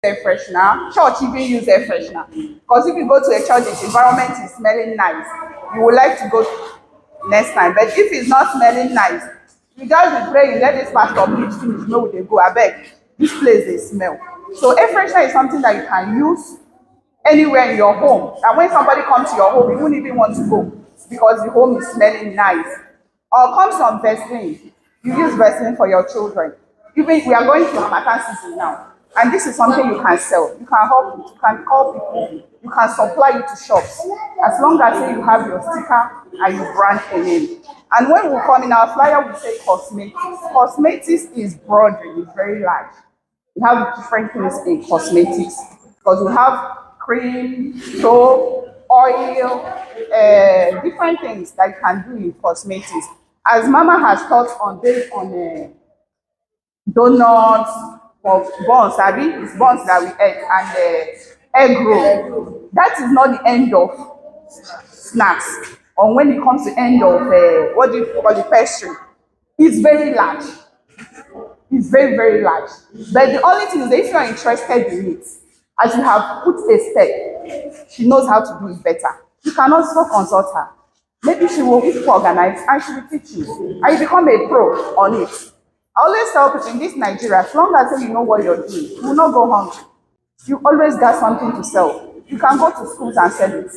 air freshener. Church even use air freshener. Because if you go to a church, the environment is smelling nice, you would like to go next time. But if it's not smelling nice, you just be praying, let this pastor preach finish, no they go, abeg, this place dey smell. So air freshener is something that you can use anywhere in your home. And when somebody comes to your home, you won't even want to go because the home is smelling nice. Or comes from Vaseline. You use Vaseline for your children. Even we are going to Harmattan season now, and this is something you can sell. You can help, you can call people, you can supply it to shops. As long as you have your sticker and you brand a name. And when we come in our flyer, we say cosmetics. Cosmetics is broad, it's very large. We have different things in cosmetics because we have cream, soap, oil, different things that you can do in cosmetics. As Mama has taught on based on donuts, or buns, abi, it's buns that we ate, and egg roll. That is not the end of snacks. Or when it comes to end of what do you call the pastry, it's very large. It's very, very large. But the only thing is that if you are interested in it, as you have put a step, she knows how to do it better. You can also consult her. Maybe she will organize and she will teach you. And you become a pro on it. I always tell people in this Nigeria, as long as you know what you're doing, you will not go hungry. You always got something to sell. You can go to schools and sell it.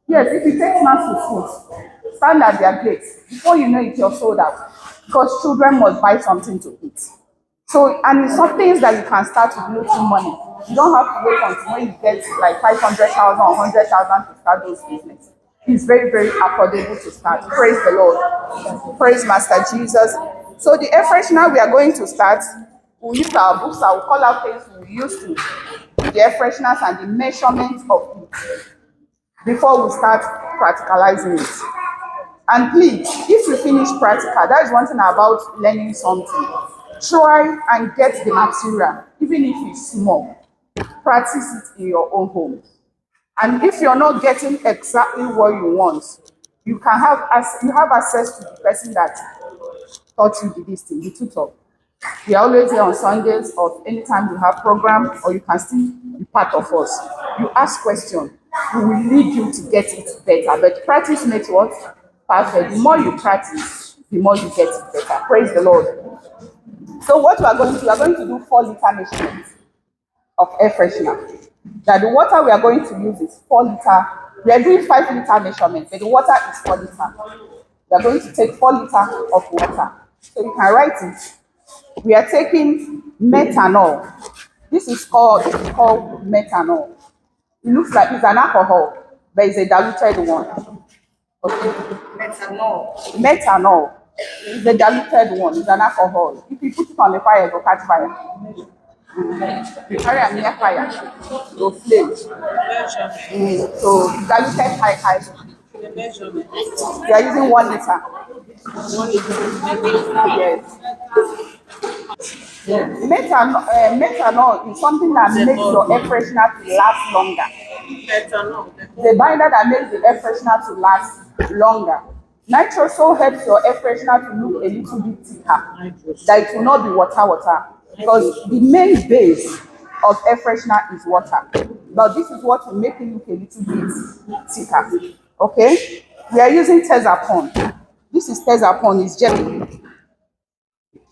Yes, if you take snacks to schools, stand at their gates. Before you know it, you're sold out. Because children must buy something to eat. So, and it's some things that you can start with little money. You don't have to wait until when you get like 500,000 or 100,000 to start those business. It's very, very affordable to start. Praise the Lord. Praise Master Jesus. So the air freshener we are going to start, we'll use our books, I will call out things we use to the air fresheners and the measurements of it before we start practicalizing it. And please, if you finish practical, that is one thing about learning something. Try and get the material, even if it's small. Practice it in your own home. And if you're not getting exactly what you want, you can have you have access to the person that taught you this thing, the tutor. We are always here on Sundays or anytime we have program, or you can still be part of us. You ask questions, we will lead you to get it better. But practice makes what? Perfect. The more you practice, the more you get it better. Praise the Lord. So what we are going to do 4-liter measurements of air freshener. That the water we are going to use is 4-liter. We are doing 5-liter measurement, but the water is 4-liter. We are going to take 4 liters of water. So you can write it. We are taking methanol. This is called methanol. It looks like it's an alcohol, but it's a diluted one. Okay. Methanol is a diluted one. It's an alcohol. If you put it on the fire, it will catch fire. You carry a near fire, it will flame. So diluted high. We are using 1 liter. Yes. Methanol is something that makes your air freshener to last longer. The binder that makes the air freshener to last longer. Nitrosol helps your air freshener to look a little bit thicker. That it will not be water. Because the main base of air freshener is water. But this is what will make it look a little bit thicker. Okay? We are using Tezapon. This is Tezapon, it's jelly.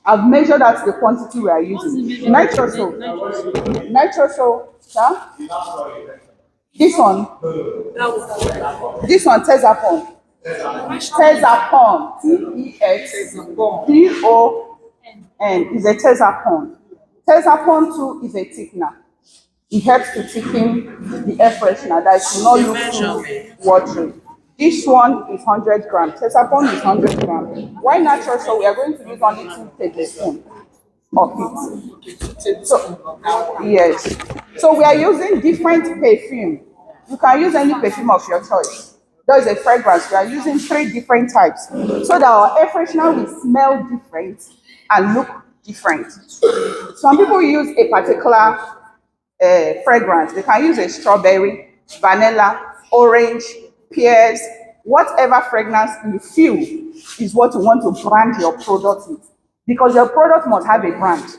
I've measured out the quantity we are using. Nitrosol, huh? This one, Tezapon. Tezapon, Texpon is a Tezapon. Tezapon too is a thickener. It helps to thicken the air freshener that it will not look too watery. This one is 100 grams. Tezapon is 100 grams. Why natural? So we are going to use only 2 tablespoons of it. So, yes. So we are using different perfume. You can use any perfume of your choice. There is a fragrance. We are using 3 different types so that our air freshener will smell different and look different. Some people use a particular fragrance. They can use a strawberry, vanilla, orange, pears, whatever fragrance you feel is what you want to brand your product with. Because your product must have a brand.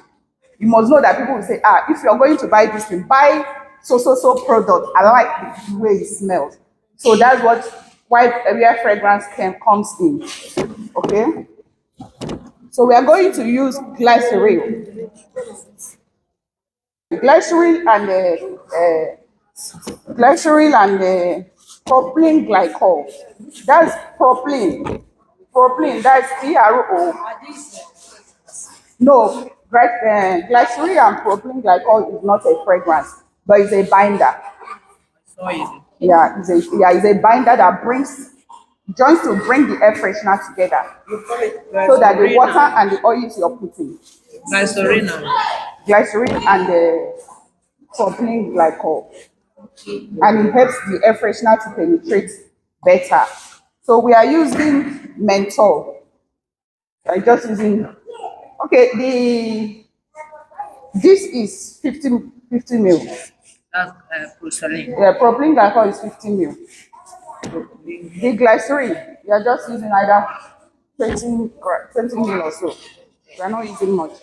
You must know that people will say, if you're going to buy this thing, buy so product. I like the way it smells. So that's what where fragrance comes in. Okay. So we are going to use glycerin and glycerin and propylene glycol. That's propylene. Propylene. That's PRO. No, glycerin and propylene glycol is not a fragrance, but it's a binder. So easy. It's a binder that brings joins to bring the air freshener together, You call it so that the water glycerina. and the oils you're putting, Glycerina. glycerin and the propylene glycol, and it helps the air freshener to penetrate better. So we are using menthol. I'm just using. Okay, this is 50 mil. That's porcelain. Yeah, propylene glycol is 50 mil. The glycerin, you are just using either 20 mil or so. We are not using much.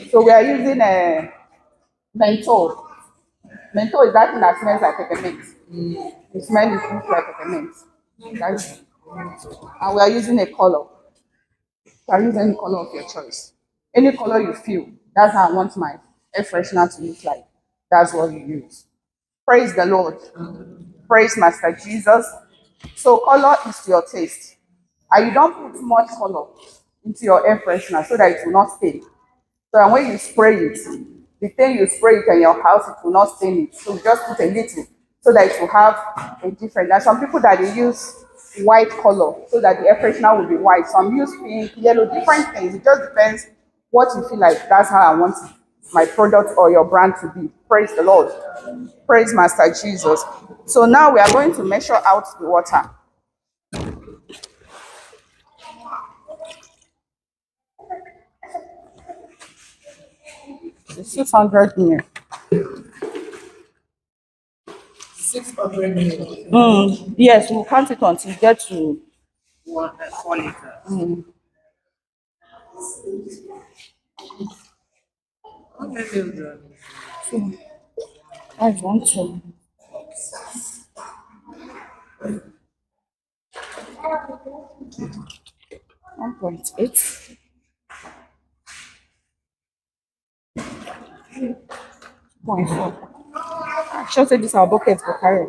So we are using a menthol. Menthol is that thing that smells like peppermint. The smell is looks like peppermint. That's, and we are using a color. You can use any color of your choice. Any color you feel. That's how I want my air freshener to look like. That's what you use. Praise the Lord. Praise Master Jesus. So color is to your taste. And you don't put much color into your air freshener so that it will not stain. So and when you spray it, the thing you spray it in your house, it will not stain it. So you just put a little so that it will have a different. There are some people that they use white color so that the air freshener will be white. Some use pink, yellow, different things. It just depends what you feel like. That's how I want my product or your brand to be. Praise the Lord. Praise Master Jesus. So now we are going to measure out the water. The 600 ml. 600 ml. Yes, we'll count it until you get to 4 liters. How many ml? I want to 1.8. 0.4. I should say this our bucket for carry.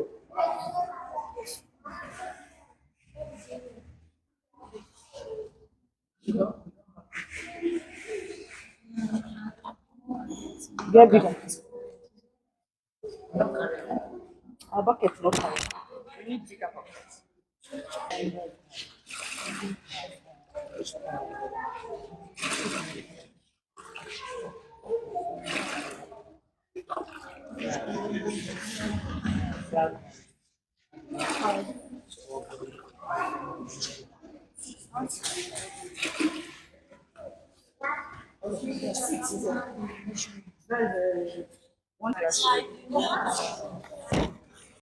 Get bigger. Our bucket no carry. We need bigger buckets. One